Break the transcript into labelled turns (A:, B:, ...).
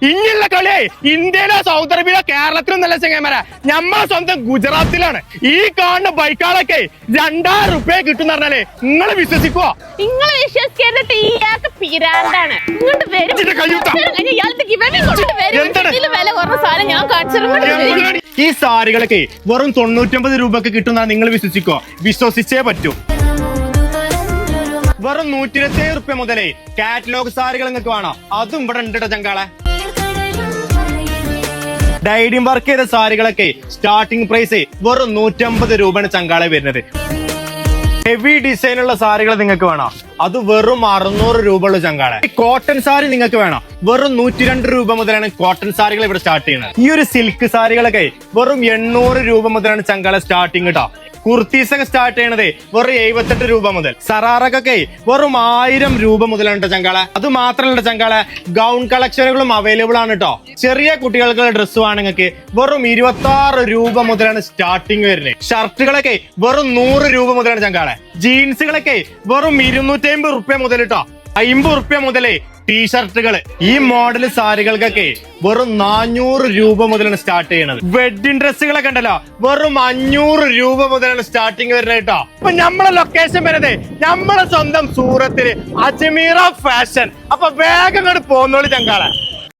A: ഇങ്ങനെയുള്ള കളിയെ ഇന്ത്യയിലോ സൗദി അറേബ്യയിലോ കേരളത്തിലും നല്ല ചെങ്ങന്മാരാ. നമ്മളെ സ്വന്തം ഗുജറാത്തിലാണ്. ഈ കാണുന്ന ബൈക്കുകളൊക്കെ 2000 റുപ്യ കിട്ടുന്ന പറഞ്ഞാലേ നിങ്ങൾ വിശ്വസിക്കുവോ?
B: നിങ്ങൾ വിശ്വസിക്കേണ്ടിട്ട് ഇയാൾക്ക് പിരാന്താണ്. ഇങ്ങോട്ട് വരും വില കുറഞ്ഞ സാധനം ഞാൻ കാണിച്ചു.
A: ഈ സാരികളൊക്കെ വെറും 99 രൂപക്ക് കിട്ടുന്ന നിങ്ങൾ വിശ്വസിക്കോ? വിശ്വസിച്ചേ പറ്റൂ. വെറും 127 റുപ്യ മുതലേ കാറ്റലോഗ് സാരികൾ നിങ്ങൾക്ക് വേണോ? അതും ഇവിടെ ഉണ്ട് ചങ്കാളെ. ഡൈഡിങ് വർക്ക് ചെയ്ത സാരികളൊക്കെ സ്റ്റാർട്ടിംഗ് പ്രൈസ് വെറും 150 രൂപയാണ് ചങ്കാളെ വരുന്നത്. ഹെവി ഡിസൈൻ ഉള്ള സാരികൾ നിങ്ങൾക്ക് വേണോ? അത് വെറും 600 രൂപ ഉള്ള ചങ്കാളെ. കോട്ടൺ സാരി നിങ്ങൾക്ക് വേണോ? വെറും 102 രൂപ മുതലാണ് കോട്ടൺ സാരികൾ ഇവിടെ സ്റ്റാർട്ട് ചെയ്യുന്നത്. ഈ ഒരു സിൽക്ക് സാരികളൊക്കെ വെറും 800 രൂപ മുതലാണ് ചങ്കാളെ സ്റ്റാർട്ടിങ് കേട്ടോ. കുർത്തീസ് ഒക്കെ സ്റ്റാർട്ട് ചെയ്യണത് വെറും 78 രൂപ മുതൽ. സറാറക്കൊക്കെ വെറും 1000 രൂപ മുതലാണ് ചങ്കാളെ. അത് മാത്രമല്ല ചങ്കാളെ, ഗൗൺ കളക്ഷനുകളും അവൈലബിൾ ആണ് കേട്ടോ. ചെറിയ കുട്ടികൾക്കുള്ള ഡ്രസ്സ് വേണമെങ്കിൽ വെറും 26 രൂപ മുതലാണ് സ്റ്റാർട്ടിങ് വരുന്നത്. ഷർട്ടുകളൊക്കെ വെറും 100 രൂപ മുതലാണ് ചങ്കാളെ. ജീൻസുകളൊക്കെ വെറും 250 റുപ്യ മുതൽ കേട്ടോ. 50 റുപ്യ മുതലേ ടീഷർട്ടുകൾ. ഈ മോഡൽ സാരികൾക്കൊക്കെ വെറും 400 രൂപ മുതലാണ് സ്റ്റാർട്ട് ചെയ്യണത്. വെഡിങ് ഡ്രസ്സുകളൊക്കെ ഉണ്ടല്ലോ വെറും 500 രൂപ മുതലാണ് സ്റ്റാർട്ടിങ് വരുന്നത് കേട്ടോ. അപ്പൊ നമ്മളെ ലൊക്കേഷൻ വരുന്നത് നമ്മളെ സ്വന്തം സൂറത്തില് അജ്മീറ ഫാഷൻ. അപ്പൊ വേഗം അങ്ങോട്ട് പോന്നോളി ചങ്കാളെ.